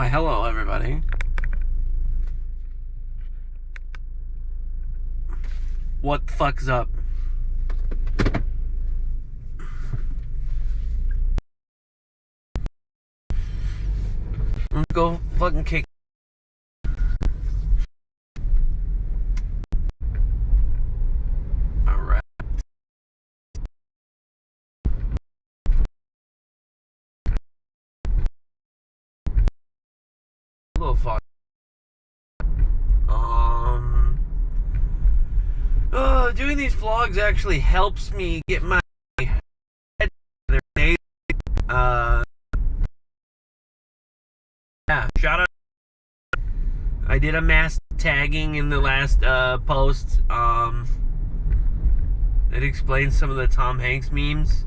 Why, hello, everybody. What the fuck's up? Let's go fucking kick. Alright. Little fuck. Doing these vlogs actually helps me get my head together. Yeah, shout out. I did a mass tagging in the last post. It explains some of the Tom Hanks memes.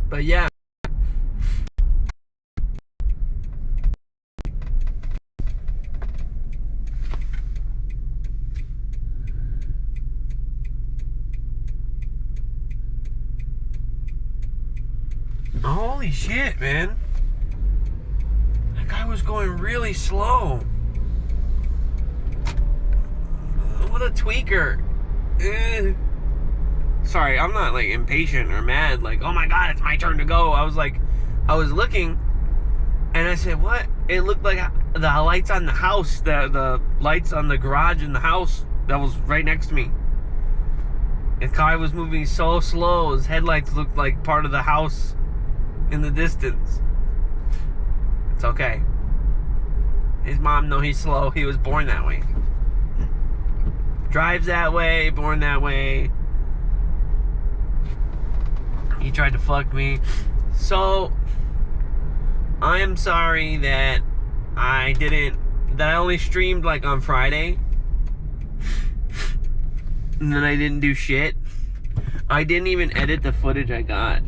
But yeah. Holy shit, man. That guy was going really slow. What a tweaker. Sorry, I'm not like impatient or mad, like, oh my god, it's my turn to go. I was looking and I said, what? It looked like the lights on the house, the lights on the garage in the house that was right next to me. The car was moving so slow, his headlights looked like part of the house in the distance. It's okay. His mom know he's slow. He was born that way. Drives that way, born that way. He tried to fuck me. So I am sorry that I only streamed like on Friday. And then I didn't do shit. I didn't even edit the footage I got.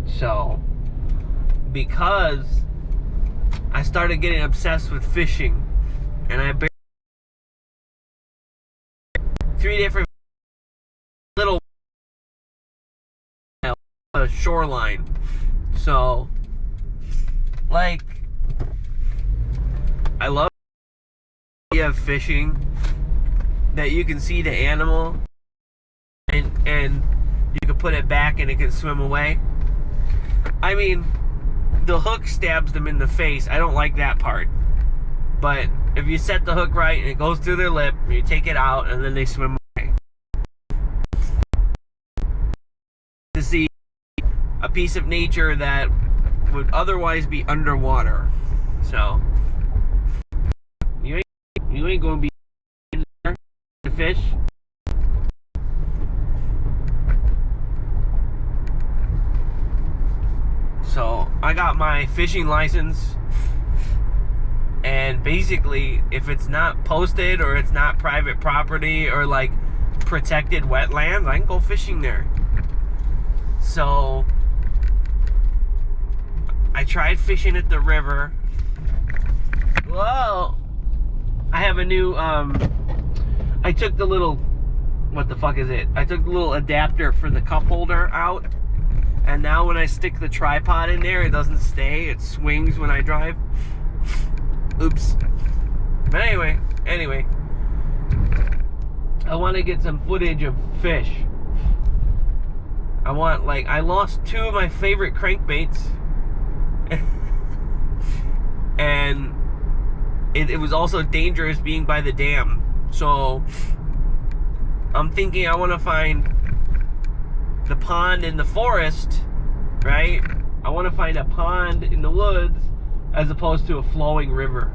So, because I started getting obsessed with fishing, and I buried 3 different little shoreline. So, like, I love the idea of fishing, that you can see the animal, and you can put it back and it can swim away. I mean, the hook stabs them in the face. I don't like that part. But if you set the hook right and it goes through their lip, you take it out and then they swim away. To see a piece of nature that would otherwise be underwater. So, you ain't gonna be in there to fish. So I got my fishing license, and basically if it's not posted or it's not private property or like protected wetlands, I can go fishing there. So I tried fishing at the river. Whoa! I have a new I took the little, what the fuck is it? I took the little adapter for the cup holder out. And now when I stick the tripod in there, it doesn't stay. It swings when I drive. Oops. But anyway. I want to get some footage of fish. I lost 2 of my favorite crankbaits. And it was also dangerous being by the dam. So I'm thinking I want to find the pond in the forest, right? I want to find a pond in the woods as opposed to a flowing river.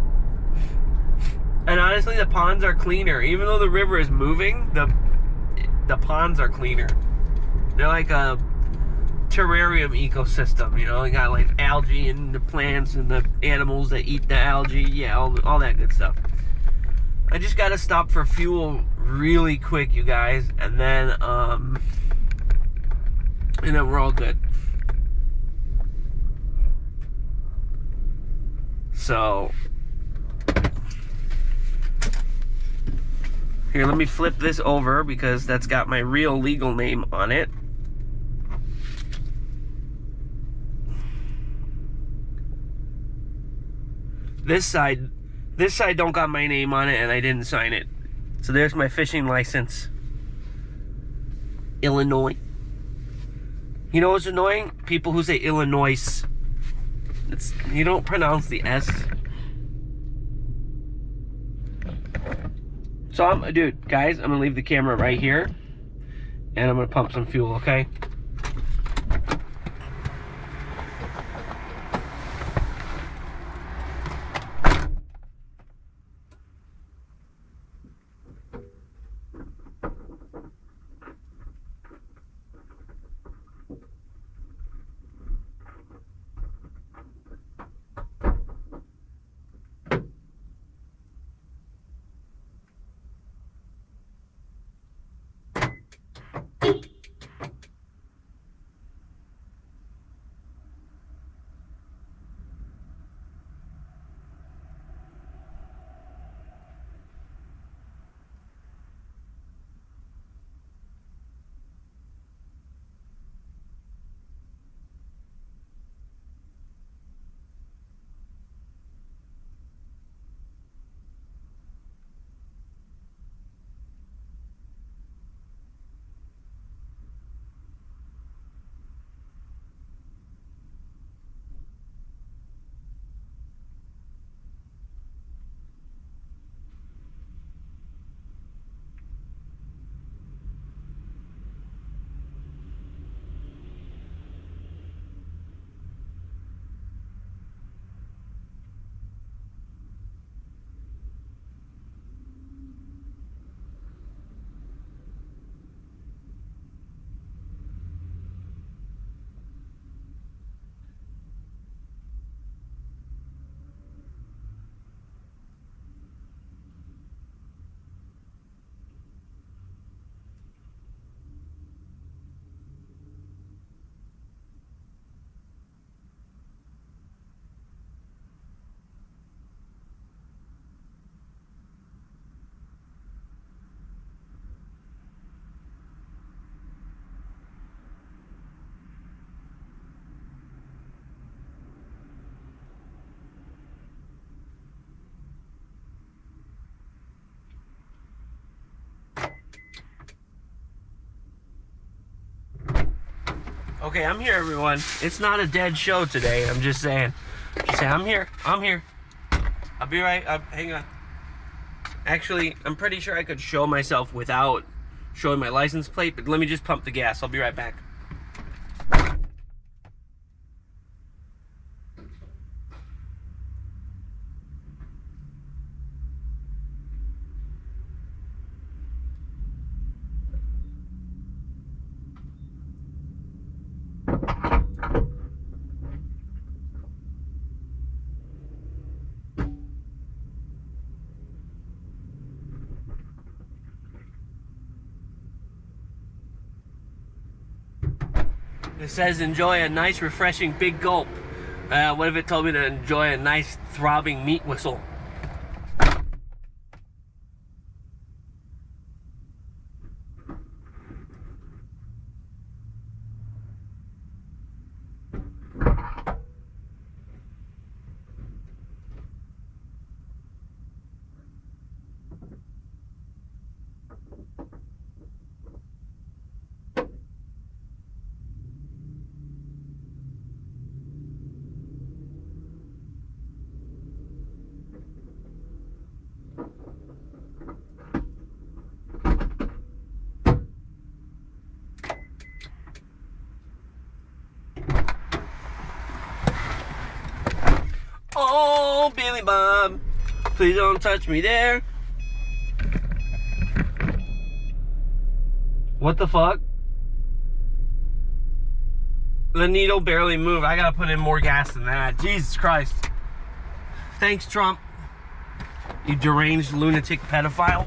And honestly, the ponds are cleaner. Even though the river is moving, the ponds are cleaner. They're like a terrarium ecosystem, you know? They got like algae and the plants and the animals that eat the algae. Yeah, all that good stuff. I just gotta stop for fuel really quick, you guys, and then we're all good. So here, let me flip this over because that's got my real legal name on it. This side don't got my name on it, and I didn't sign it. So there's my fishing license. Illinois. You know what's annoying? People who say Illinois. You don't pronounce the S. So dude, guys, I'm gonna leave the camera right here, and I'm gonna pump some fuel, okay? Okay, I'm here, everyone. It's not a dead show today. I'm just saying. I'm here. I'm here. I'll be right up. Hang on. Actually, I'm pretty sure I could show myself without showing my license plate, but let me just pump the gas. I'll be right back. It says enjoy a nice refreshing big gulp. What if it told me to enjoy a nice throbbing meat whistle? Oh, Billy Bob, please don't touch me there. What the fuck? The needle barely moved. I gotta put in more gas than that. Jesus Christ. Thanks, Trump. You deranged lunatic pedophile.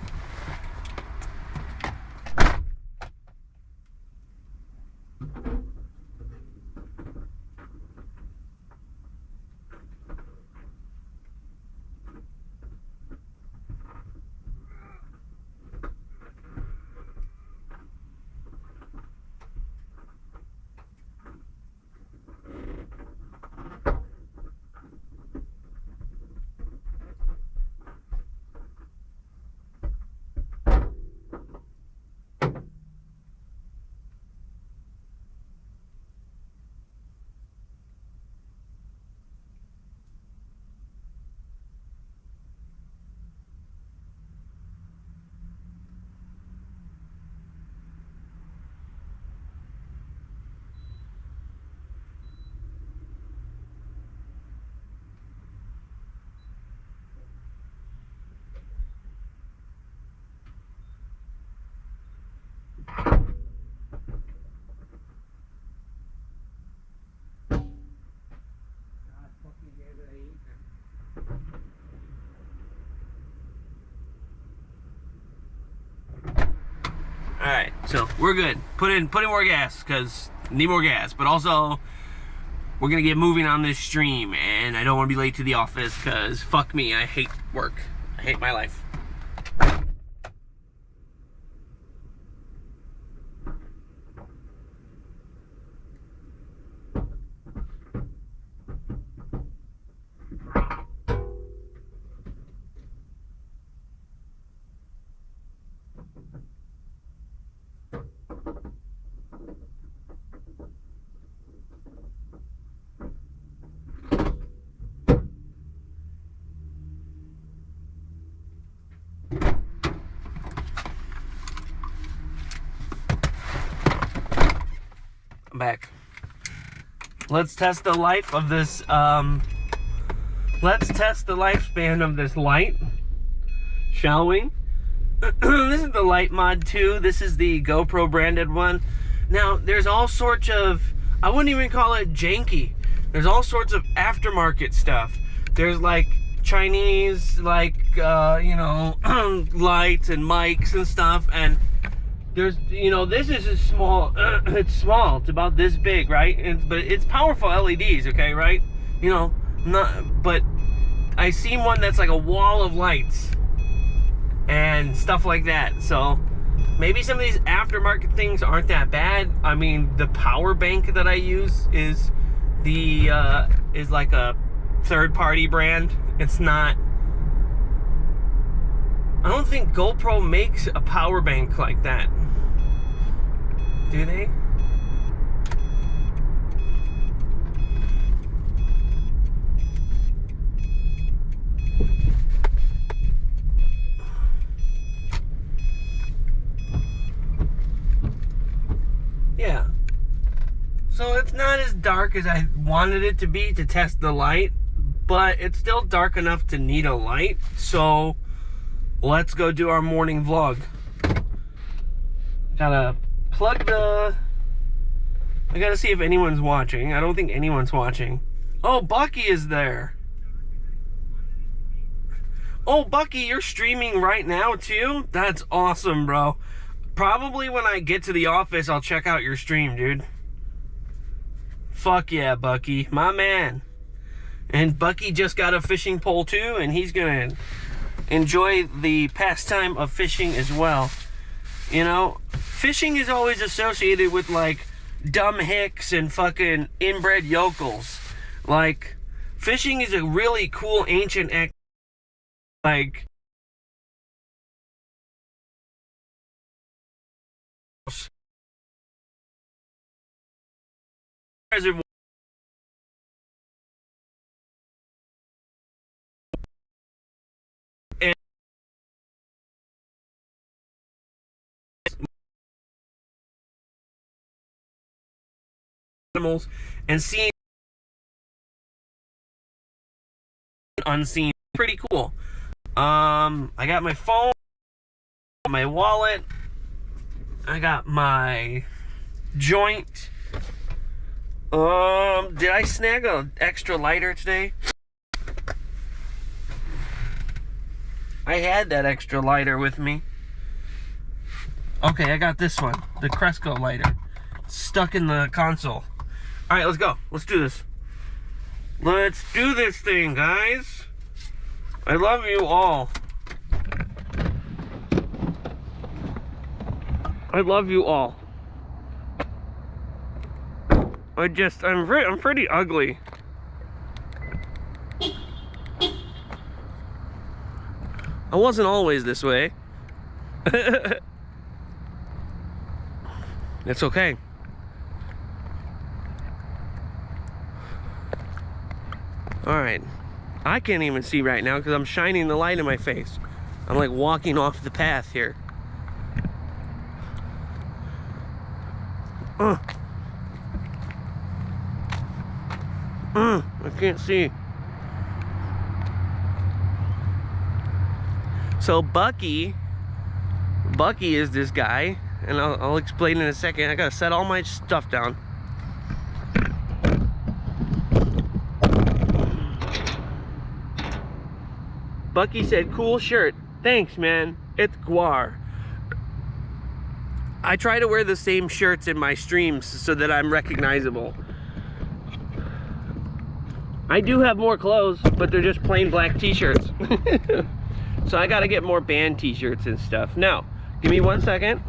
So we're good. Put in more gas, because need more gas. But also, we're gonna get moving on this stream, and I don't want to be late to the office, because fuck me, I hate work. I hate my life. I'm back. Let's test the life of this, let's test the lifespan of this light, shall we? This is the Light Mod 2. This is the GoPro branded one. Now, there's all sorts of, I wouldn't even call it janky. There's all sorts of aftermarket stuff. There's like Chinese, like, you know, lights and mics and stuff. And there's, you know, this is a small, it's small. It's about this big, right? But it's powerful LEDs, okay, right? You know, but I seen one that's like a wall of lights and stuff like that. So maybe some of these aftermarket things aren't that bad. I mean, the power bank that I use is the is like a third-party brand. It's not, I don't think GoPro makes a power bank like that. Do they? Yeah. So it's not as dark as I wanted it to be to test the light, but it's still dark enough to need a light. So let's go do our morning vlog. Gotta plug the, I gotta see if anyone's watching. I don't think anyone's watching. Oh, Bucky is there. Oh, Bucky, you're streaming right now too? That's awesome, bro. Probably when I get to the office, I'll check out your stream, dude. Fuck yeah, Bucky. My man. And Bucky just got a fishing pole too, and he's gonna enjoy the pastime of fishing as well. You know, fishing is always associated with, like, dumb hicks and fucking inbred yokels. Like, fishing is a really cool ancient act. Like, animals and seeing unseen, pretty cool. I got my phone, my wallet, I got my joint. Did I snag an extra lighter today? I had that extra lighter with me. Okay, I got this one, the Cresco lighter, stuck in the console. All right, let's go. Let's do this. Let's do this thing, guys. I love you all. I love you all. I'm pretty ugly. I wasn't always this way. It's okay. Alright. I can't even see right now because I'm shining the light in my face. I'm like walking off the path here. I can't see. So Bucky is this guy, and I'll explain in a second. I gotta set all my stuff down. Bucky said, cool shirt. Thanks, man. It's Guar. I try to wear the same shirts in my streams so that I'm recognizable. I do have more clothes, but they're just plain black t-shirts. So I gotta get more band t-shirts and stuff. Now, give me 1 second.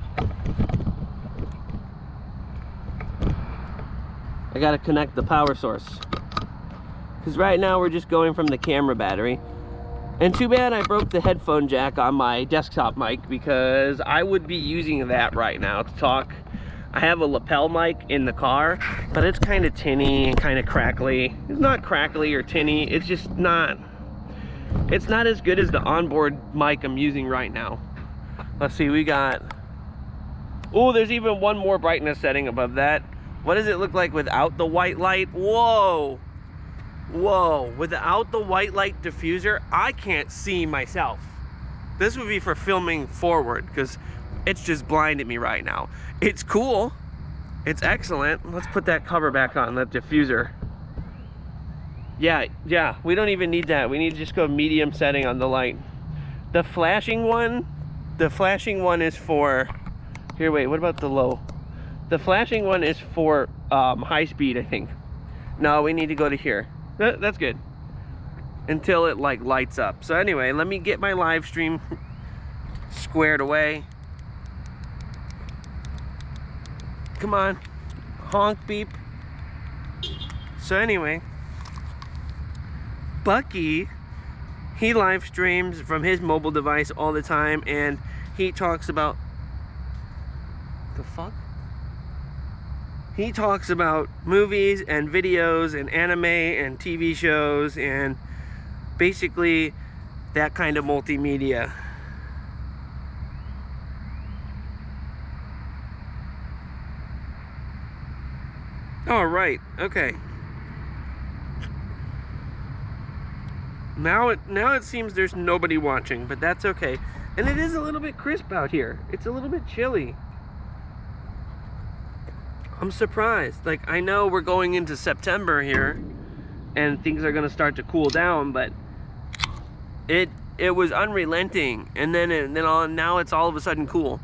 I gotta connect the power source. Because right now we're just going from the camera battery. And too bad I broke the headphone jack on my desktop mic, because I would be using that right now to talk. I have a lapel mic in the car, but it's kind of tinny and kind of crackly. It's not crackly or tinny, it's just not, it's not as good as the onboard mic I'm using right now. Let's see, we got, oh, there's even one more brightness setting above that. What does it look like without the white light? Whoa. Whoa, without the white light diffuser, I can't see myself. This would be for filming forward, because it's just blinding me right now. It's cool. It's excellent. Let's put that cover back on, that diffuser. Yeah, we don't even need that. We need to just go medium setting on the light. The flashing one is for, here, wait, what about the low? The flashing one is for high speed, I think. No, we need to go to here. That's good. Until it like lights up. So anyway, let me get my live stream squared away. Come on. Honk beep. So anyway, Bucky, he live streams from his mobile device all the time, and he talks about the fuck? He talks about movies and videos and anime and TV shows and basically that kind of multimedia. All right, okay. Now it seems there's nobody watching, but that's okay. And it is a little bit crisp out here. It's a little bit chilly. I'm surprised. Like, I know we're going into September here and things are gonna start to cool down, but it was unrelenting, and now it's all of a sudden cool.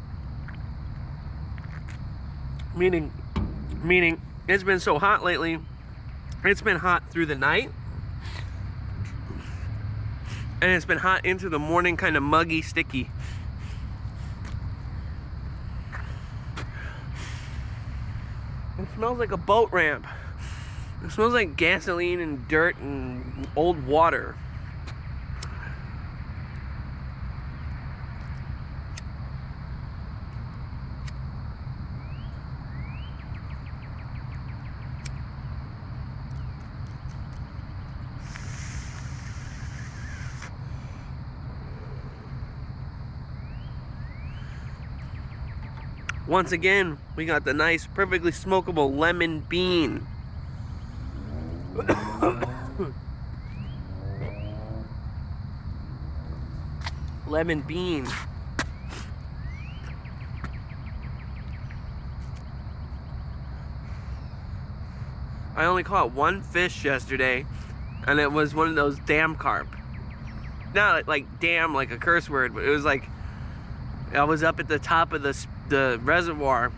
Meaning it's been so hot lately. It's been hot through the night, and it's been hot into the morning, kind of muggy, sticky. It smells like a boat ramp. It smells like gasoline and dirt and old water. Once again, we got the nice, perfectly smokable lemon bean. Lemon bean. I only caught one fish yesterday, and it was one of those dam carp. Not like dam like a curse word, but it was like, I was up at the top of the reservoir,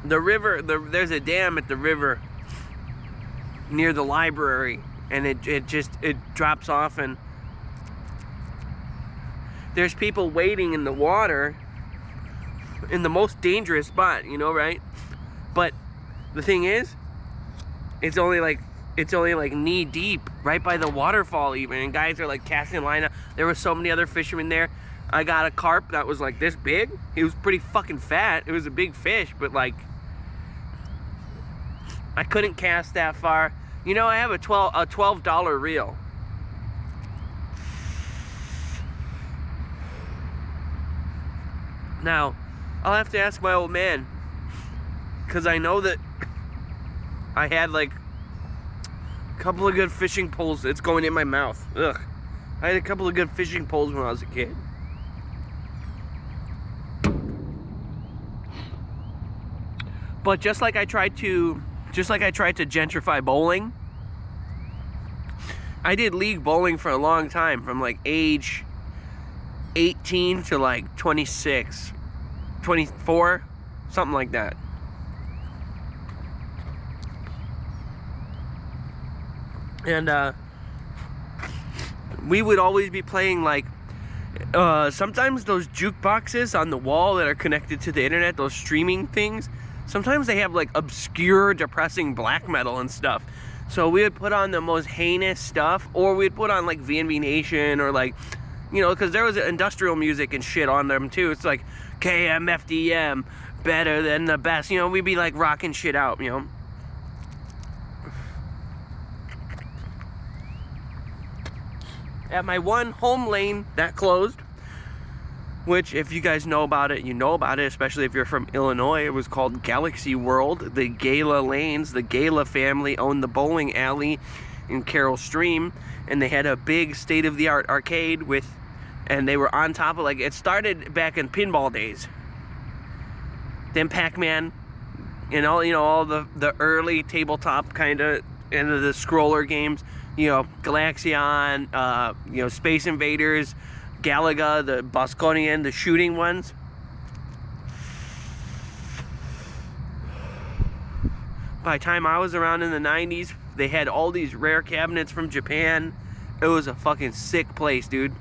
the river, there's a dam at the river near the library, and it drops off, and there's people waiting in the water in the most dangerous spot, you know, right? But the thing is, it's only like knee deep right by the waterfall even, and guys are like casting line up. There were so many other fishermen there. I got a carp that was like this big. He was pretty fucking fat. It was a big fish, but like, I couldn't cast that far. You know, I have a $12 reel. Now, I'll have to ask my old man, because I know that I had like a couple of good fishing poles. It's going in my mouth. Ugh. I had a couple of good fishing poles when I was a kid. But just like I tried to gentrify bowling, I did league bowling for a long time, from like age 18 to like 26, 24, something like that. And we would always be playing like sometimes those jukeboxes on the wall that are connected to the internet, those streaming things, sometimes they have like obscure depressing black metal and stuff. So we would put on the most heinous stuff, or we'd put on like VNV Nation, or like, you know, because there was industrial music and shit on them too. It's like KMFDM, better than the best, you know. We'd be like rocking shit out, you know. At my one home lane that closed, which if you guys know about it, you know about it, especially if you're from Illinois. It was called Galaxy World. The Gala Lanes, the Gala family owned the bowling alley in Carroll Stream, and they had a big state-of-the-art arcade with, and they were on top of, like, it started back in pinball days. Then Pac-Man, and all, you know, all the early tabletop kind of, and the scroller games. You know, Galaxion, you know, Space Invaders, Galaga, the Bosconian, the shooting ones. By the time I was around in the 90s, they had all these rare cabinets from Japan. It was a fucking sick place, dude.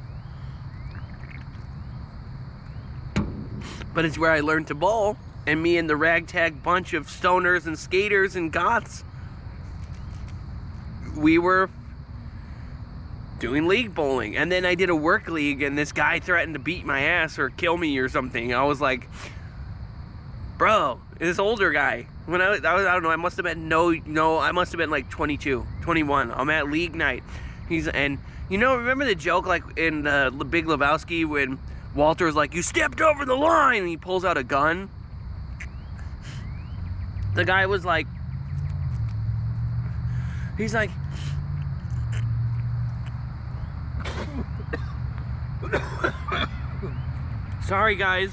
But it's where I learned to bowl, and me and the ragtag bunch of stoners and skaters and goths, we were doing league bowling. And then I did a work league, and this guy threatened to beat my ass or kill me or something. I was like, bro, this older guy, when I don't know, I must have been I must have been like 22, 21. I'm at league night. And you know, remember the joke like in the Big Lebowski when Walter was like, you stepped over the line, and he pulls out a gun? The guy was like, he's like, sorry guys,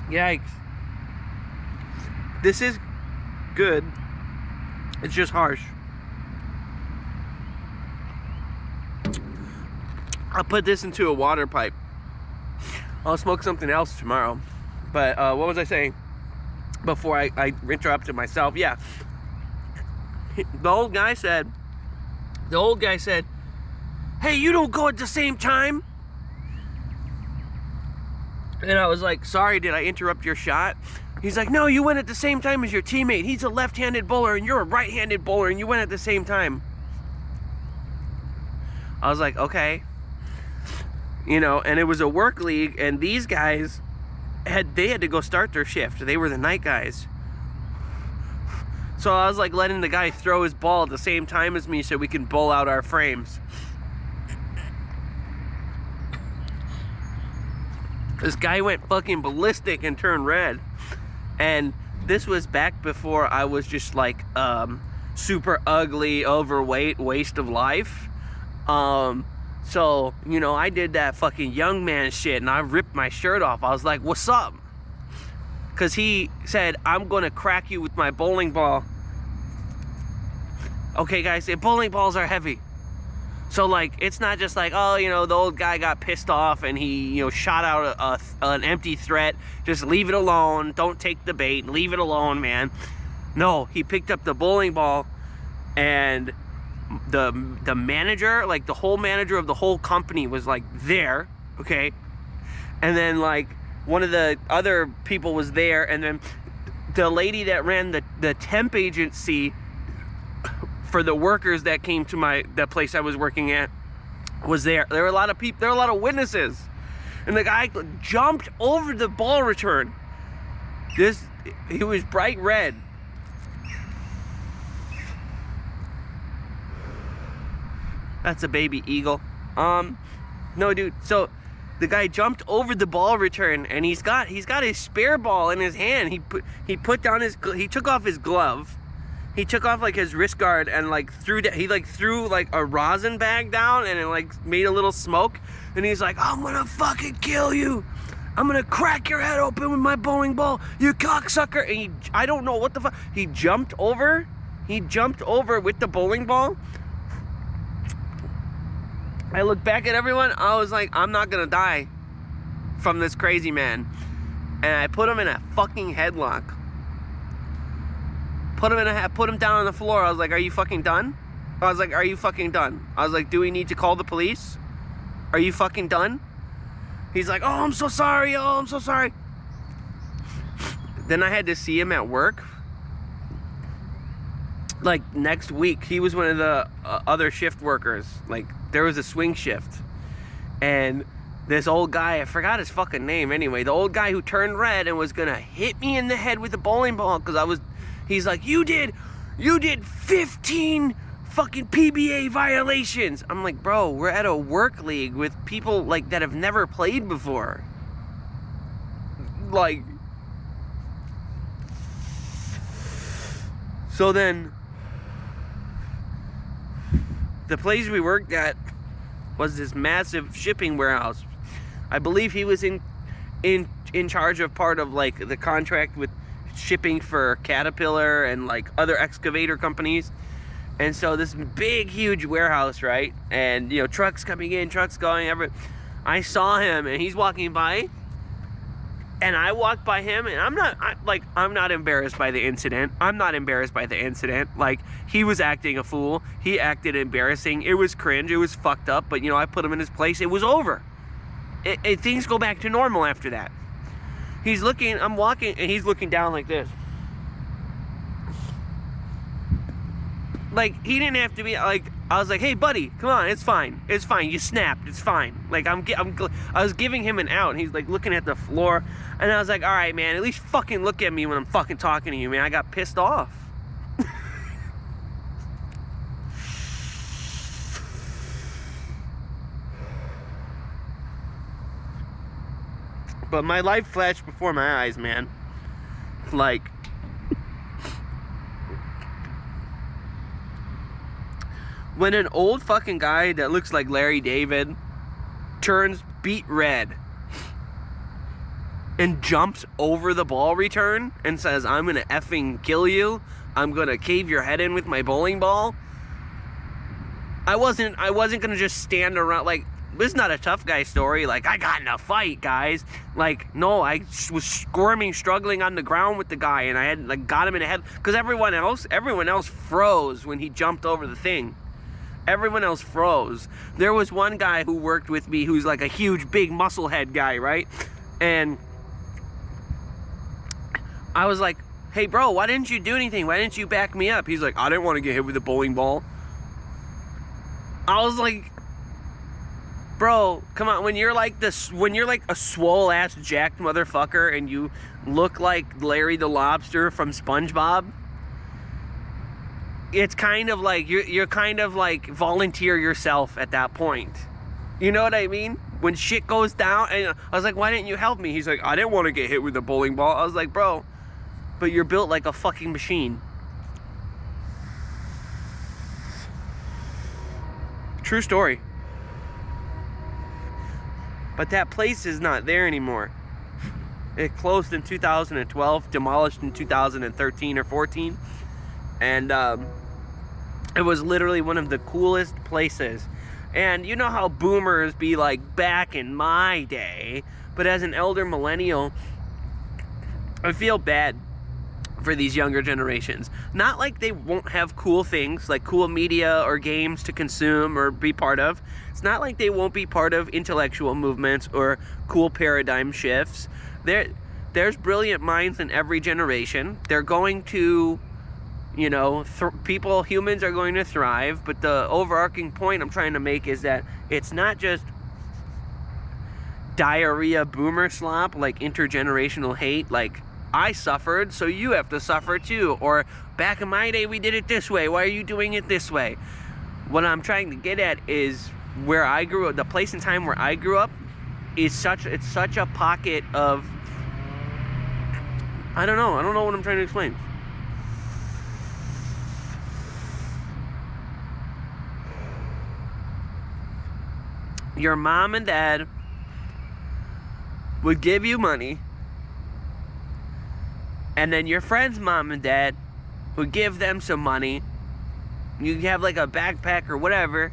yikes, this is good, it's just harsh. I'll put this into a water pipe. I'll smoke something else tomorrow. But what was I saying before I interrupted myself? Yeah, the old guy said, hey, you don't go at the same time. And I was like, sorry, did I interrupt your shot? He's like, no, you went at the same time as your teammate. He's a left-handed bowler and you're a right-handed bowler, and you went at the same time. I was like, okay. You know, and it was a work league, and these guys had to go start their shift. They were the night guys. So I was like letting the guy throw his ball at the same time as me so we can bowl out our frames. This guy went fucking ballistic and turned red. And this was back before I was just like super ugly, overweight, waste of life. So, you know, I did that fucking young man shit, and I ripped my shirt off. I was like, what's up? Because he said, I'm going to crack you with my bowling ball. Okay, guys, bowling balls are heavy. So, like, it's not just like, oh, you know, the old guy got pissed off and he, you know, shot out an empty threat. Just leave it alone. Don't take the bait. Leave it alone, man. No, he picked up the bowling ball, and the manager, like the whole manager of the whole company was like there, okay? And then like one of the other people was there, and then the lady that ran the temp agency for the workers that came to that place I was working at was there. There were a lot of people, there were a lot of witnesses. And the guy jumped over the ball return. He was bright red. That's a baby eagle. No, dude. So the guy jumped over the ball return, and he's got his spare ball in his hand. He took off his glove. He took off like his wrist guard and like threw like a rosin bag down, and it like made a little smoke. And he's like, I'm gonna fucking kill you. I'm gonna crack your head open with my bowling ball, you cocksucker. And I don't know what the fuck. He jumped over with the bowling ball. I looked back at everyone. I was like, I'm not gonna die from this crazy man. and I put him in a fucking headlock. Put him down on the floor. I was like, are you fucking done? I was like, are you fucking done? I was like, do we need to call the police? Are you fucking done? He's like, oh, I'm so sorry. Oh, I'm so sorry. Then I had to see him at work. Like, next week. He was one of the other shift workers. Like, there was a swing shift. And this old guy, I forgot his fucking name anyway. The old guy who turned red and was gonna hit me in the head with a bowling ball because he's like, you did 15 fucking PBA violations. I'm like, bro, we're at a work league with people like that have never played before. Like, so then the place we worked at was this massive shipping warehouse. I believe he was in charge of part of like the contract with shipping for Caterpillar and like other excavator companies. And so this big huge warehouse, right? And you know, trucks coming in, trucks going, I saw him and he's walking by, and I walked by him, and I'm not embarrassed by the incident. I'm not embarrassed by the incident. Like, he was acting a fool. He acted embarrassing. It was cringe. It was fucked up. But you know, I put him in his place. It was over. Things go back to normal after that. He's looking, I'm walking, and he's looking down like this. Like, he didn't have to be, like, I was like, hey, buddy, come on, it's fine. It's fine. You snapped. It's fine. Like, I was giving him an out, and he's, like, looking at the floor, and I was like, all right, man, at least fucking look at me when I'm fucking talking to you, man. I got pissed off. But my life flashed before my eyes, man. Like, when an old fucking guy that looks like Larry David turns beet red and jumps over the ball return and says, I'm gonna effing kill you, I'm gonna cave your head in with my bowling ball. I wasn't gonna just stand around. Like, this is not a tough guy story. Like, I got in a fight, guys. Like, no, I was squirming, struggling on the ground with the guy, and I had, like, got him in the head. Because everyone else froze when he jumped over the thing. Everyone else froze. There was one guy who worked with me who's like a huge, big muscle head guy, right? And I was like, hey, bro, why didn't you do anything? Why didn't you back me up? He's like, I didn't want to get hit with a bowling ball. I was like, bro, come on. When you're like a swole ass jacked motherfucker and you look like Larry the Lobster from SpongeBob, it's kind of like you're kind of like volunteer yourself at that point. You know what I mean? When shit goes down, and I was like, why didn't you help me? He's like, I didn't want to get hit with a bowling ball. I was like, bro, but you're built like a fucking machine. True story. But that place is not there anymore. It closed in 2012, demolished in 2013 or 14. And it was literally one of the coolest places. And you know how boomers be like, back in my day. But as an elder millennial, I feel bad for these younger generations. Not like they won't have cool things, like cool media or games to consume or be part of. It's not like they won't be part of intellectual movements or cool paradigm shifts. There's brilliant minds in every generation. They're going to, you know, humans are going to thrive. But the overarching point I'm trying to make is that it's not just diarrhea boomer slop, like intergenerational hate, like I suffered, so you have to suffer too. Or back in my day, we did it this way. Why are you doing it this way? What I'm trying to get at is where I grew up, the place and time where I grew up is such a pocket of, I don't know what I'm trying to explain. Your mom and dad would give you money, and then your friend's mom and dad would give them some money. You have like a backpack or whatever.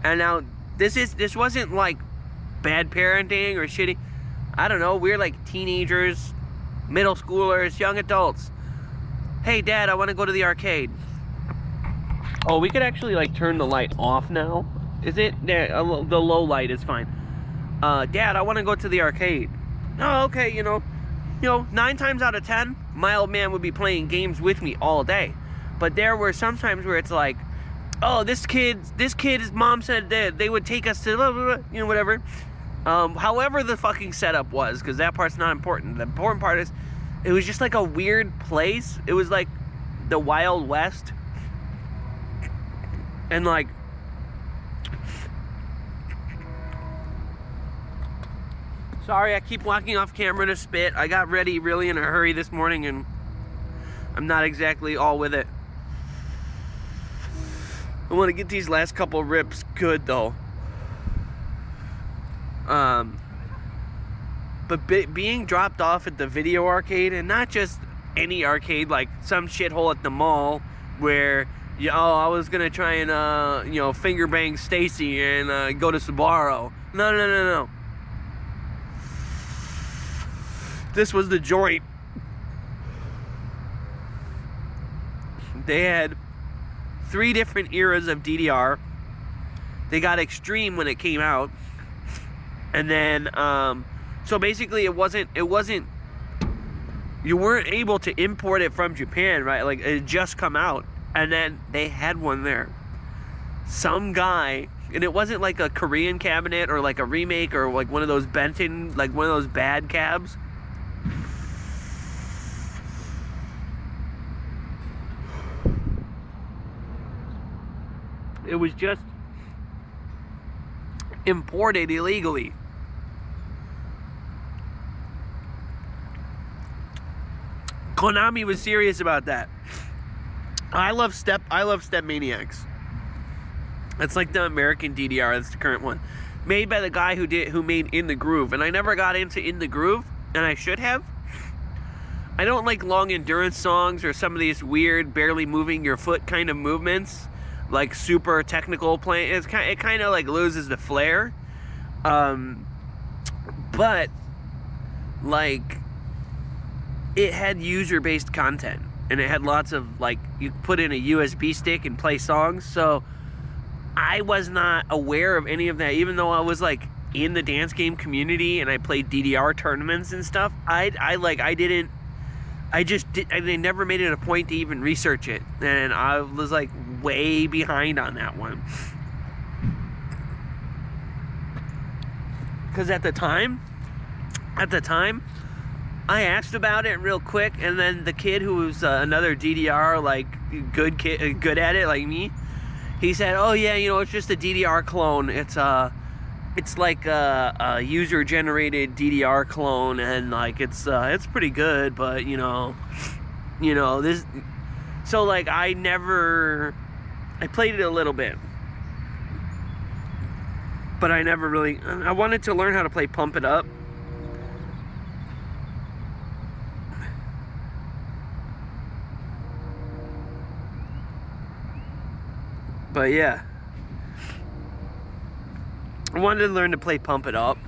And now this wasn't like bad parenting or shitty. I don't know, we're like teenagers, middle schoolers, young adults. Hey, Dad, I want to go to the arcade. Oh, we could actually like turn the light off now. Is it? There, the low light is fine. Dad, I want to go to the arcade. Oh, okay, you know, 9 times out of 10, my old man would be playing games with me all day. But there were some times where it's like, oh, this kid's mom said that they would take us to blah, blah, blah, you know, whatever. However the fucking setup was, because that part's not important. The important part is, it was just like a weird place. It was like the Wild West. And like, sorry, I keep walking off camera to spit. I got ready really in a hurry this morning and I'm not exactly all with it. I want to get these last couple rips good though. But being dropped off at the video arcade, and not just any arcade, like some shithole at the mall where, I was gonna try and finger bang Stacy and go to Sbarro. No. This was the joint. They had 3 different eras of DDR. They got extreme when it came out, and then so basically it wasn't you weren't able to import it from Japan, right? Like, it had just come out, and then they had one there. Some guy, and it wasn't like a Korean cabinet or like a remake or like one of those Benton, like one of those bad cabs. It was just imported illegally. Konami was serious about that. I love Step Maniacs. It's like the American DDR. That's the current one, made by the guy who made In the Groove. And I never got into In the Groove, and I should have. I don't like long endurance songs or some of these weird, barely moving your foot kind of movements, like super technical playing. It kind of like loses the flair. But like, it had user-based content, and it had lots of, like, you put in a USB stick and play songs. So I was not aware of any of that, even though I was like in the dance game community and I played DDR tournaments and stuff. I never made it a point to even research it, and I was like way behind on that one. Because at the time, I asked about it real quick, and then the kid who was another DDR, like, good at it, like me, he said, "Oh yeah, it's just a DDR clone. It's like a user-generated DDR clone, and like it's pretty good, but this." So like, I played it a little bit, but I never really. I wanted to learn how to play Pump It Up. But yeah, I wanted to learn to play Pump It Up.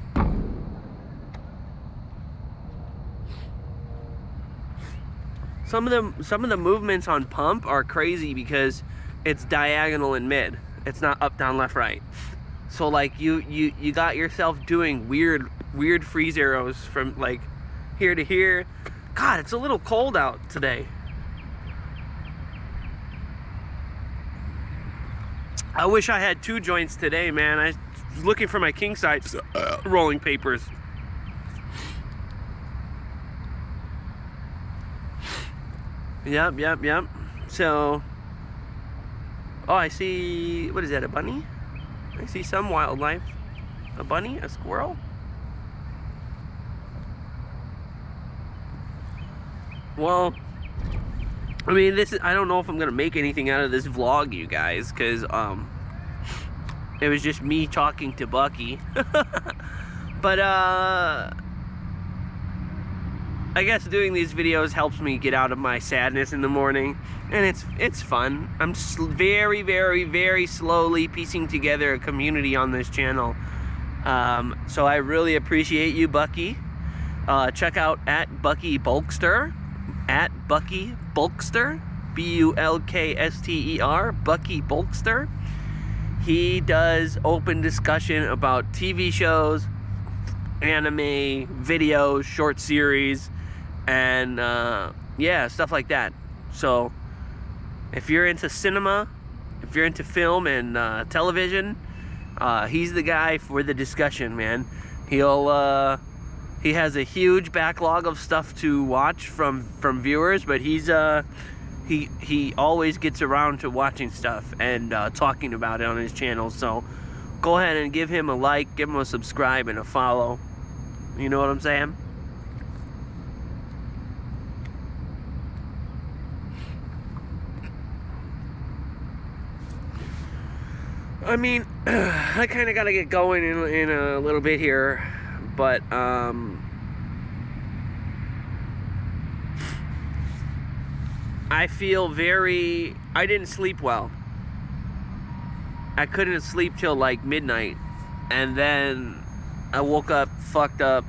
Some of the movements on Pump are crazy because it's diagonal and mid. It's not up, down, left, right. So like you got yourself doing weird freeze arrows from like here to here. God, it's a little cold out today. I wish I had 2 joints today, man. I was looking for my king size rolling papers. Yep. So, oh, I see, what is that, a bunny? I see some wildlife. A bunny? A squirrel? Well, I mean, I don't know if I'm gonna make anything out of this vlog, you guys, because it was just me talking to Bucky. But I guess doing these videos helps me get out of my sadness in the morning, and it's fun. I'm very, very, very slowly piecing together a community on this channel. So I really appreciate you, Bucky. Check out at Bucky Bulkster, BULKSTER, Bucky Bulkster. He does open discussion about TV shows, anime, videos, short series, and yeah, stuff like that. So if you're into cinema, if you're into film and television, he's the guy for the discussion, man. He has a huge backlog of stuff to watch from viewers, but he always gets around to watching stuff and talking about it on his channel. So go ahead and give him a like, give him a subscribe, and a follow. You know what I'm saying? I mean, I kind of got to get going in a little bit here, but I feel I didn't sleep well. I couldn't sleep till like midnight, and then I woke up fucked up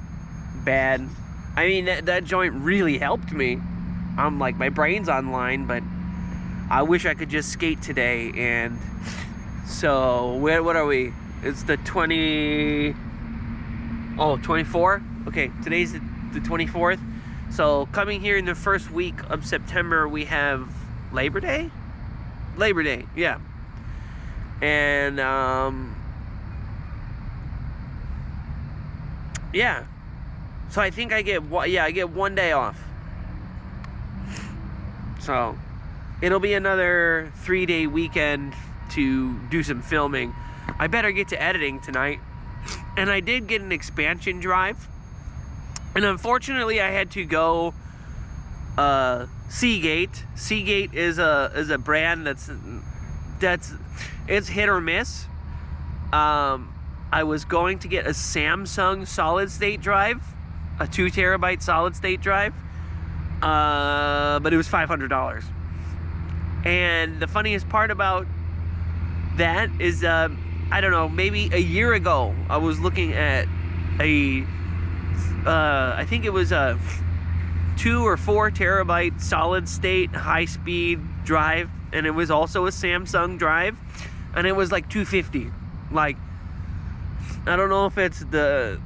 bad. I mean, that joint really helped me. I'm like, my brain's online, but I wish I could just skate today. And so what are we? It's the 24? Okay, today's the 24th. So coming here in the first week of September, we have Labor Day? Labor Day, yeah. And yeah. So I think I get 1 day off. So it'll be another 3-day weekend to do some filming. I better get to editing tonight. And I did get an expansion drive. And unfortunately I had to go Seagate. Seagate is a brand that's it's hit or miss. I was going to get a Samsung solid state drive, a 2 terabyte solid state drive, but it was $500. And the funniest part about that is, I don't know, maybe a year ago, I was looking at I think it was a 2 or 4 terabyte solid state high speed drive, and it was also a Samsung drive, and it was like $250. Like, I don't know if it's the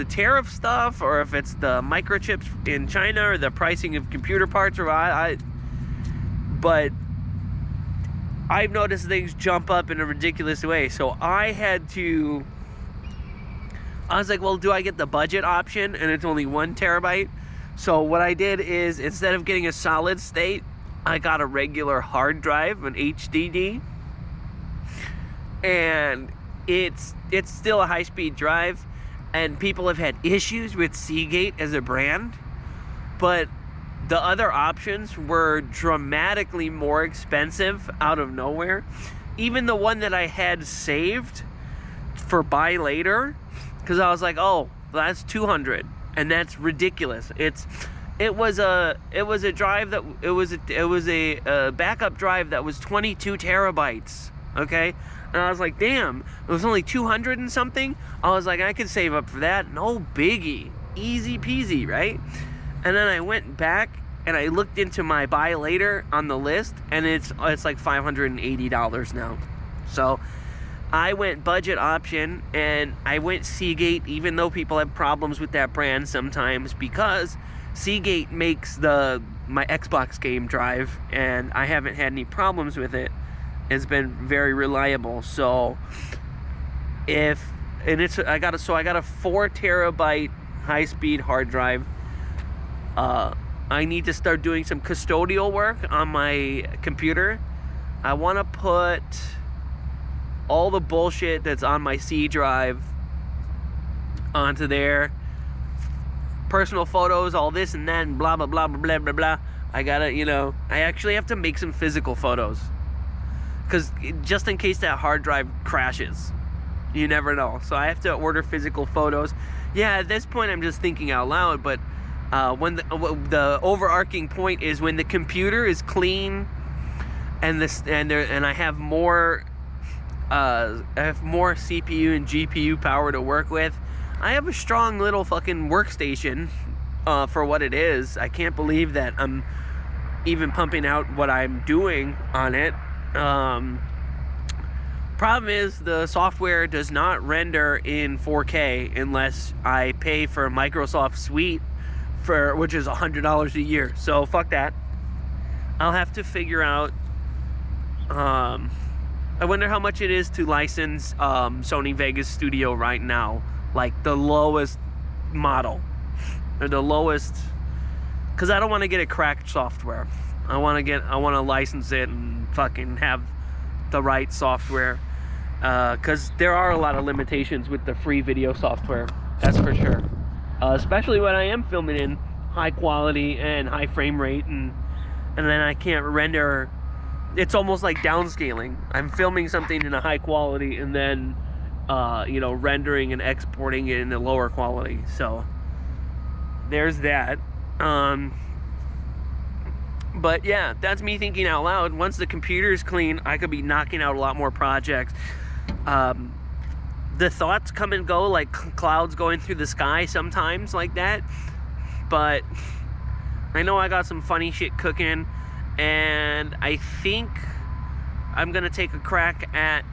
tariff stuff, or if it's the microchips in China, or the pricing of computer parts, or but I've noticed things jump up in a ridiculous way. So I was like, well, do I get the budget option? And it's only 1 terabyte. So what I did is, instead of getting a solid state, I got a regular hard drive, an HDD. And it's still a high-speed drive. And people have had issues with Seagate as a brand. But the other options were dramatically more expensive out of nowhere. Even the one that I had saved for buy later, because I was like, oh, that's $200, and that's ridiculous. It was a drive that it was a backup drive that was 22 terabytes. Okay, and I was like, damn, it was only 200 and something. I was like, I could save up for that, no biggie, easy peasy, right? And then I went back and I looked into my buy later on the list, and it's like $580 now. So I went budget option, and I went Seagate, even though people have problems with that brand sometimes, because Seagate makes my Xbox game drive, and I haven't had any problems with it. It's been very reliable. So I got a 4 terabyte high-speed hard drive. I need to start doing some custodial work on my computer. I want to put all the bullshit that's on my C drive onto there. Personal photos, all this and that, and blah, blah, blah, blah, blah, blah. I gotta, I actually have to make some physical photos. Because just in case that hard drive crashes, you never know. So I have to order physical photos. Yeah, at this point I'm just thinking out loud, but when the overarching point is when the computer is clean and I have more CPU and GPU power to work with, I have a strong little fucking workstation for what it is. I can't believe that I'm even pumping out what I'm doing on it. Problem is, the software does not render in 4K unless I pay for Microsoft Suite, which is $100 a year. So fuck that. I'll have to figure out. I wonder how much it is to license Sony Vegas Studio right now, like the lowest model, or the lowest, because I don't want to get a cracked software. I want to license it and fucking have the right software, because there are a lot of limitations with the free video software, that's for sure. Especially when I am filming in high quality and high frame rate, and then I can't render. It's almost like downscaling. I'm filming something in a high quality and then, you know, rendering and exporting it in a lower quality. So there's that. But yeah, that's me thinking out loud. Once the computer's clean, I could be knocking out a lot more projects. The thoughts come and go like clouds going through the sky sometimes, like that. But I know I got some funny shit cooking. And I think I'm gonna take a crack at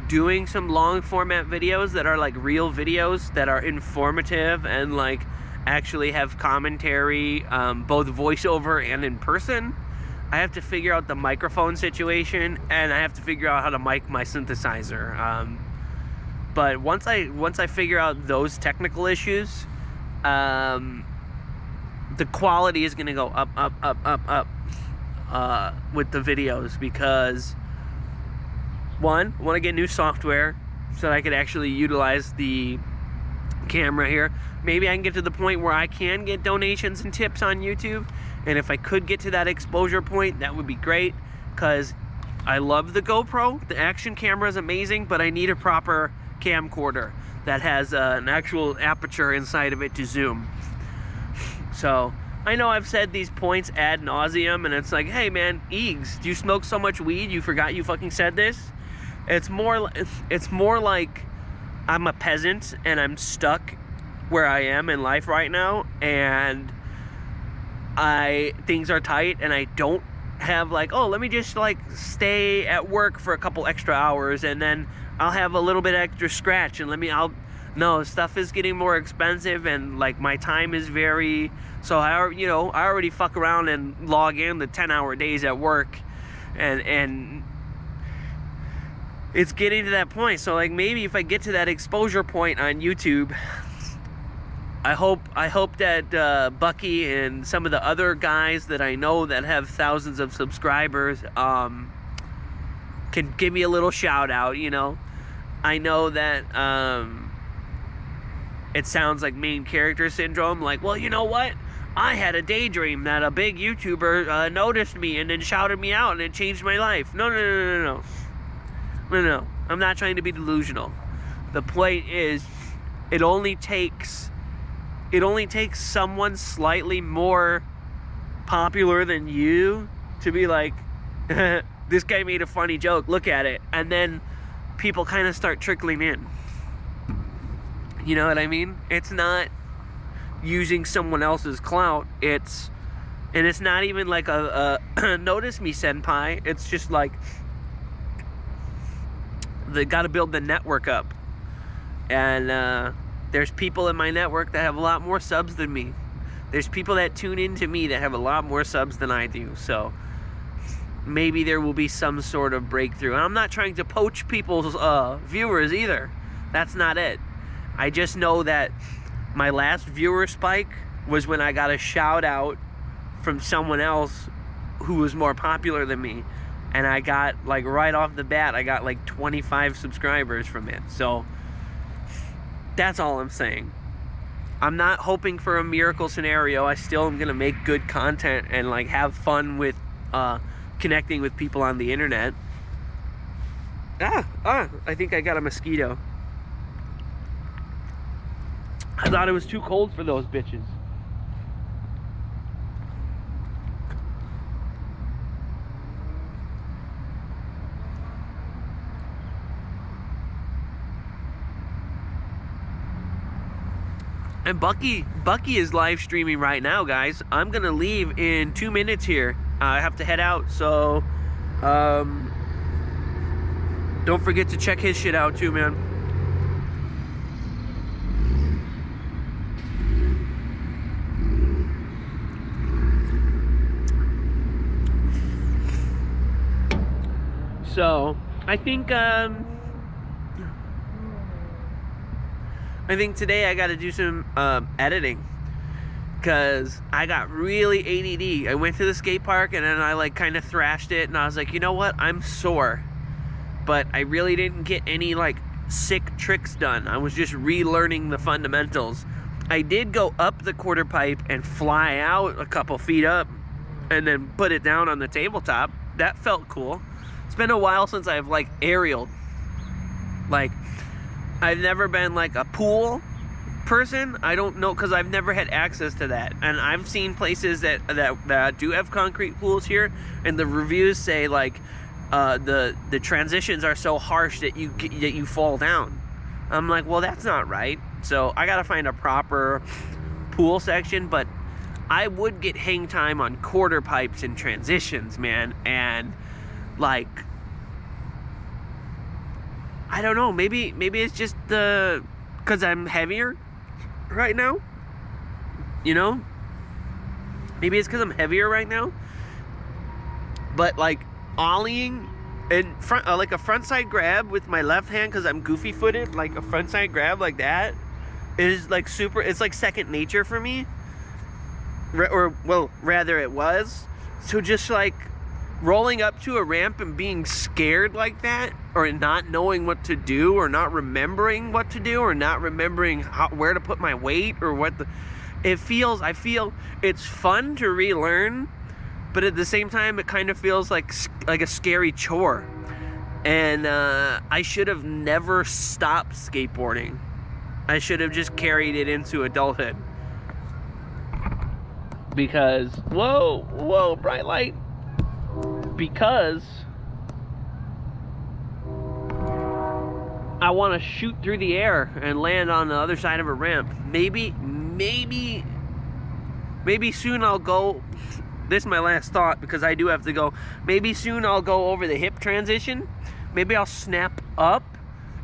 doing some long format videos that are like real videos that are informative and like actually have commentary, both voiceover and in person. I have to figure out the microphone situation, and I have to figure out how to mic my synthesizer. But once I figure out those technical issues, the quality is gonna go up with the videos, because one, I want to get new software so that I could actually utilize the camera here. Maybe I can get to the point where I can get donations and tips on YouTube, and if I could get to that exposure point, that would be great, because I love the GoPro. The action camera is amazing, but I need a proper camcorder that has an actual aperture inside of it to zoom. So I know I've said these points ad nauseum, and it's like, hey man, Eags, do you smoke so much weed you forgot you fucking said this? It's more like I'm a peasant and I'm stuck where I am in life right now, and things are tight, and I don't have like, oh, let me just like stay at work for a couple extra hours and then I'll have a little bit extra scratch and no, stuff is getting more expensive, and like my time is very, so I already fuck around and log in the 10-hour days at work, and it's getting to that point. So like maybe if I get to that exposure point on YouTube, I hope that Bucky and some of the other guys that I know that have thousands of subscribers can give me a little shout out, you know. I know that it sounds like main character syndrome, like, well, you know what? I had a daydream that a big YouTuber noticed me and then shouted me out and it changed my life. No. I'm not trying to be delusional. The point is, it only takes someone slightly more popular than you to be like, this guy made a funny joke, look at it. And then people kind of start trickling in. You know what I mean? It's not using someone else's clout. It's not even like a notice me senpai. It's just like they got to build the network up. And there's people in my network that have a lot more subs than me. There's people that tune into me that have a lot more subs than I do. So maybe there will be some sort of breakthrough. And I'm not trying to poach people's viewers either. That's not it. I just know that my last viewer spike was when I got a shout out from someone else who was more popular than me. And I got, like, right off the bat, I got like 25 subscribers from it. So that's all I'm saying. I'm not hoping for a miracle scenario. I still am going to make good content and like have fun with connecting with people on the internet. I think I got a mosquito. I thought it was too cold for those bitches. And Bucky is live streaming right now, guys. I'm gonna leave in 2 minutes here. I have to head out, so don't forget to check his shit out too, man. So I think today I got to do some editing, because I got really ADD. I went to the skate park and then I like kind of thrashed it, and I was like, you know what, I'm sore, but I really didn't get any like sick tricks done. I was just relearning the fundamentals. I did go up the quarter pipe and fly out a couple feet up and then put it down on the tabletop. That felt cool. It's been a while since I've like aerialed. Like, I've never been like a pool person. I don't know, because I've never had access to that. And I've seen places that do have concrete pools here, and the reviews say like the transitions are so harsh that you fall down. I'm like, well, that's not right. So I gotta find a proper pool section. But I would get hang time on quarter pipes and transitions, man. And like, I don't know, maybe it's just because I'm heavier right now, you know? Maybe it's because I'm heavier right now. But like ollieing and front, like a frontside grab with my left hand, because I'm goofy footed, like a frontside grab like that is like super, it's like second nature for me. Or, well, rather it was. So just like rolling up to a ramp and being scared like that, or not knowing what to do, or not remembering what to do, or not remembering where to put my weight, or what I feel it's fun to relearn, but at the same time it kind of feels like a scary chore. And I should have never stopped skateboarding. I should have just carried it into adulthood. Because whoa, bright light. Because I want to shoot through the air and land on the other side of a ramp. Maybe soon I'll go. This is my last thought, because I do have to go. Maybe soon I'll go over the hip transition. Maybe I'll snap up,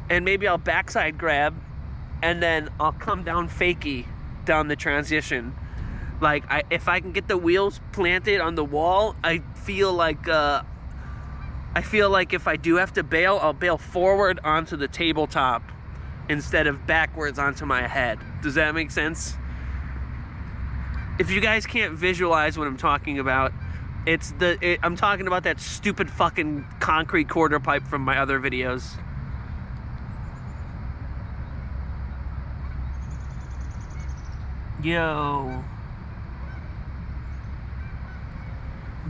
and maybe I'll backside grab, and then I'll come down fakie down the transition. Like, if I can get the wheels planted on the wall, I feel like if I do have to bail, I'll bail forward onto the tabletop instead of backwards onto my head. Does that make sense? If you guys can't visualize what I'm talking about, I'm talking about that stupid fucking concrete quarter pipe from my other videos. Yo.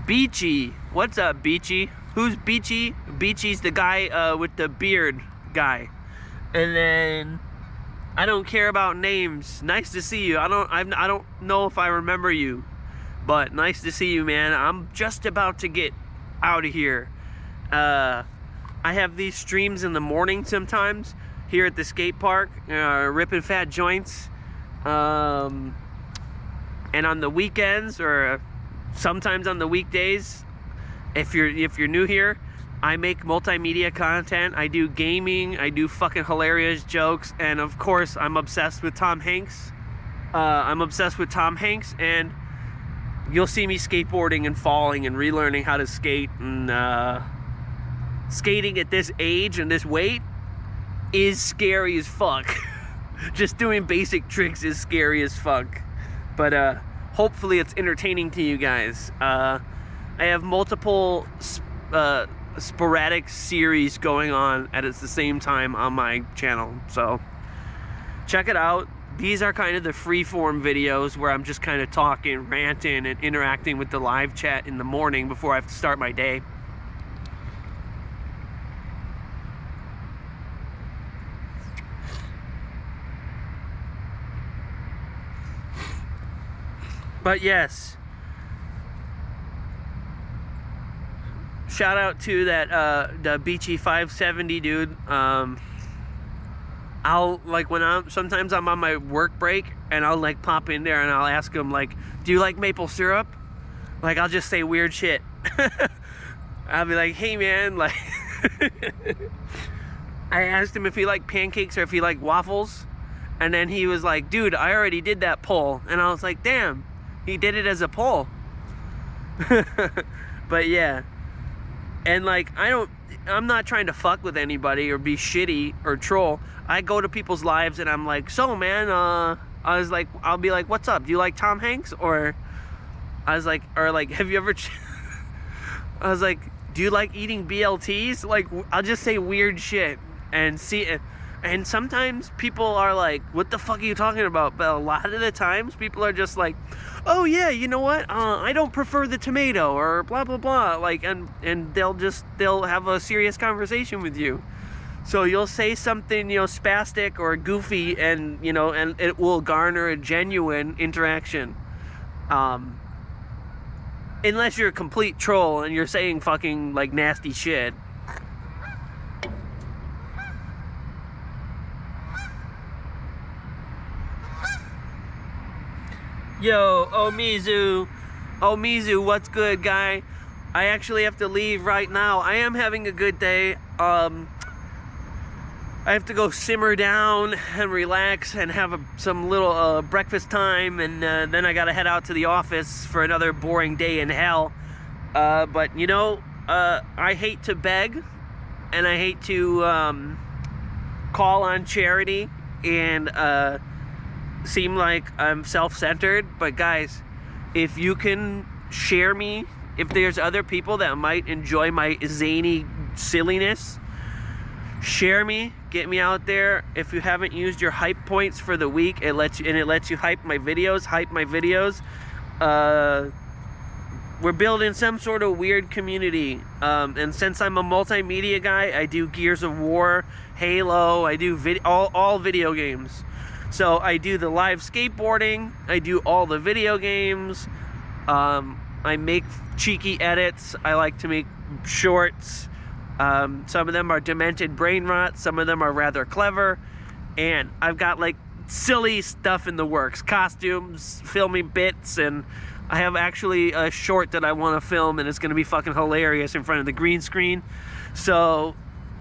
Beachy. What's up, Beachy? Who's Beachy? Beachy's the guy with the beard guy. And then I don't care about names. Nice to see you. I don't know if I remember you, but nice to see you, man. I'm just about to get out of here. I have these streams in the morning sometimes here at the skate park, ripping fat joints. And on the weekends, or sometimes on the weekdays, if you're new here, I make multimedia content. I do gaming, I do fucking hilarious jokes, and of course I'm obsessed with Tom Hanks. And you'll see me skateboarding and falling and relearning how to skate. And skating at this age and this weight is scary as fuck. Just doing basic tricks is scary as fuck. But hopefully it's entertaining to you guys. I have multiple sporadic series going on at the same time on my channel, so check it out. These are kind of the free-form videos where I'm just kind of talking, ranting, and interacting with the live chat in the morning before I have to start my day. But yes, shout out to that the Beachy 570 dude. I'll like sometimes I'm on my work break and I'll like pop in there and I'll ask him like, do you like maple syrup? Like I'll just say weird shit. I'll be like, hey man, like I asked him if he liked pancakes or if he liked waffles, and then he was like, dude, I already did that poll. And I was like, damn, he did it as a poll. But yeah, and like I'm not trying to fuck with anybody or be shitty or troll. I go to people's lives and I'm like, so man, I'll be like, what's up? Do you like Tom Hanks? Or I was like, or like, have you ever I was like, do you like eating BLTs? Like, I'll just say weird shit and see it. And sometimes people are like, what the fuck are you talking about? But a lot of the times people are just like, oh yeah, you know what? I don't prefer the tomato or blah, blah, blah. Like, and they'll have a serious conversation with you. So you'll say something, you know, spastic or goofy and, you know, and it will garner a genuine interaction. Unless you're a complete troll and you're saying fucking like nasty shit. Yo, Omizu, what's good, guy? I actually have to leave right now. I am having a good day. I have to go simmer down and relax and have some little breakfast time, and then I gotta head out to the office for another boring day in hell. But you know, I hate to beg, and I hate to call on charity and seem like I'm self-centered. But guys, if you can share me, if there's other people that might enjoy my zany silliness, share me, get me out there. If you haven't used your hype points for the week, it lets you hype my videos. We're building some sort of weird community, and since I'm a multimedia guy, I do Gears of War, Halo, I do all video games. So I do the live skateboarding, I do all the video games, I make cheeky edits, I like to make shorts. Some of them are demented brain rot, some of them are rather clever, and I've got like silly stuff in the works, costumes, filming bits, and I have actually a short that I want to film, and it's going to be fucking hilarious in front of the green screen. So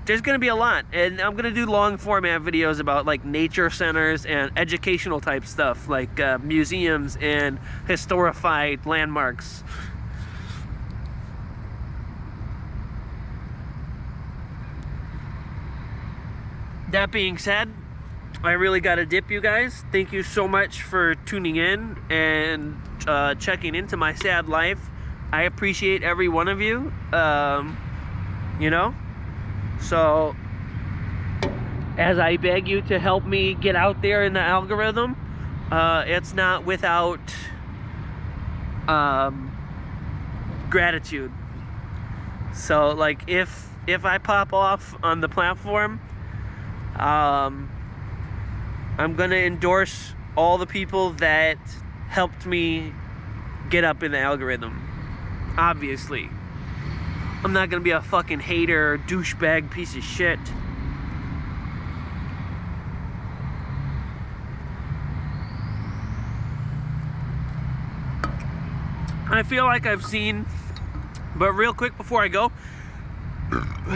there's going to be a lot, and I'm going to do long format videos about like nature centers and educational type stuff like museums and historified landmarks. That being said, I really got to dip, you guys. Thank you so much for tuning in and checking into my sad life. I appreciate every one of you, you know. So, as I beg you to help me get out there in the algorithm, it's not without gratitude. So, like, if I pop off on the platform, I'm gonna endorse all the people that helped me get up in the algorithm. Obviously, I'm not gonna be a fucking hater or douchebag piece of shit. I feel like I've seen, but real quick before I go,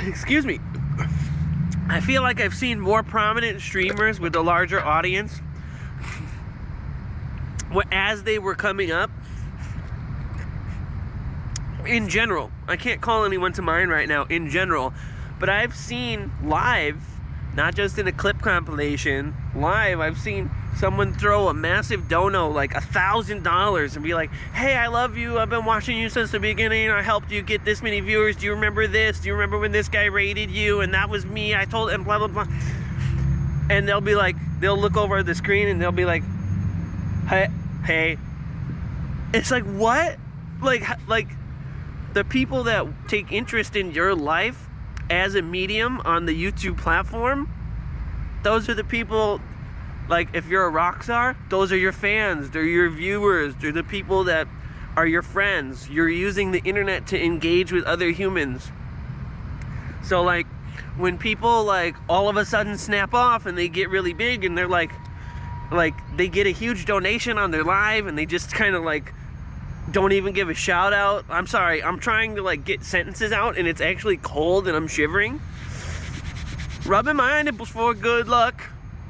excuse me, I feel like I've seen more prominent streamers with a larger audience as they were coming up. In general, I can't call anyone to mind right now in general, but I've seen live, not just in a clip compilation, live, I've seen someone throw a massive dono, like $1,000, and be like, hey, I love you, I've been watching you since the beginning, I helped you get this many viewers, do you remember this? Do you remember when this guy rated you, and that was me, I told him, blah, blah, blah. And they'll be like, they'll look over at the screen, and they'll be like, hey. It's like, what? Like, the people that take interest in your life as a medium on the YouTube platform, those are the people. Like, if you're a rock star, those are your fans, they're your viewers, they're the people that are your friends. You're using the internet to engage with other humans. So, like, when people like all of a sudden snap off and they get really big and they're like they get a huge donation on their live and they just kind of like don't even give a shout out. I'm sorry, I'm trying to like get sentences out and it's actually cold and I'm shivering. Rubbing my nipples for good luck.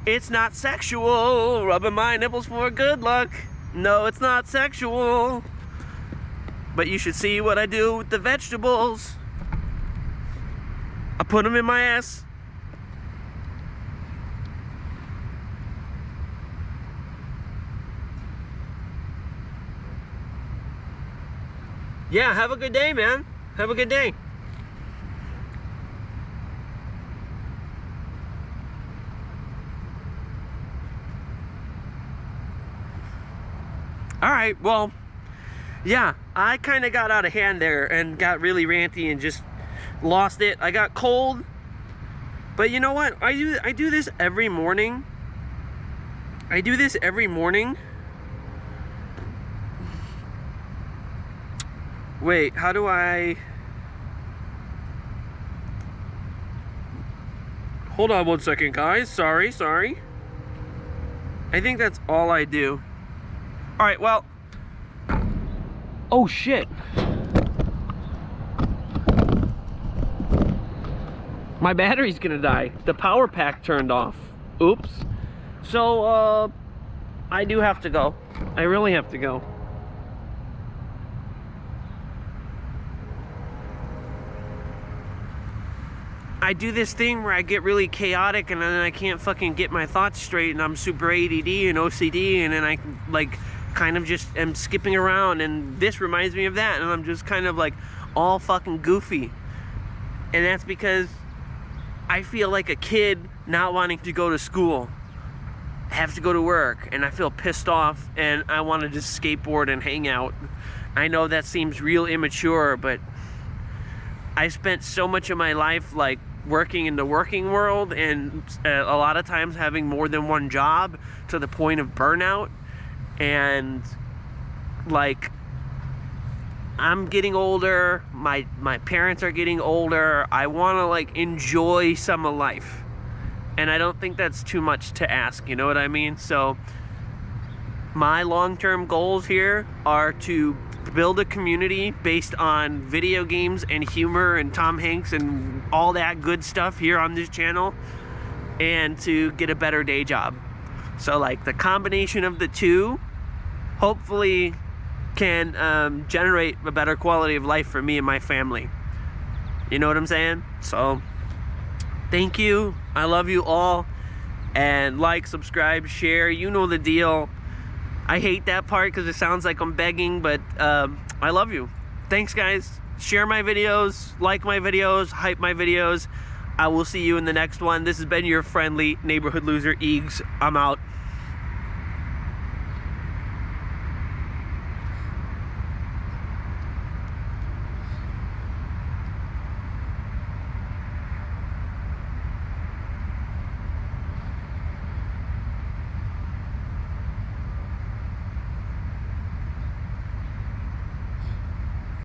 It's not sexual. Rubbing my nipples for good luck. No, it's not sexual. But you should see what I do with the vegetables. I put them in my ass. Yeah, have a good day, man. Have a good day. All right, well, yeah, I kind of got out of hand there and got really ranty and just lost it. I got cold, but you know what? I do this every morning. I do this every morning. Wait, how do I... Hold on one second, guys. Sorry. I think that's all I do. All right, well... Oh, shit. My battery's gonna die. The power pack turned off. Oops. So, I do have to go. I really have to go. I do this thing where I get really chaotic and then I can't fucking get my thoughts straight and I'm super ADD and OCD and then I like kind of just am skipping around and this reminds me of that and I'm just kind of like all fucking goofy. And that's because I feel like a kid not wanting to go to school. I have to go to work and I feel pissed off and I want to just skateboard and hang out. I know that seems real immature, but I spent so much of my life like working in the working world and a lot of times having more than one job to the point of burnout. And like I'm getting older, my parents are getting older, I want to like enjoy some of life and I don't think that's too much to ask, you know what I mean? So my long-term goals here are to build a community based on video games and humor and Tom Hanks and all that good stuff here on this channel and to get a better day job. So like the combination of the two hopefully can generate a better quality of life for me and my family. You know what I'm saying? So thank you. I love you all. And like, subscribe, share, you know the deal. I hate that part because it sounds like I'm begging, but I love you. Thanks, guys. Share my videos, like my videos, hype my videos. I will see you in the next one. This has been your friendly neighborhood loser, Eags. I'm out.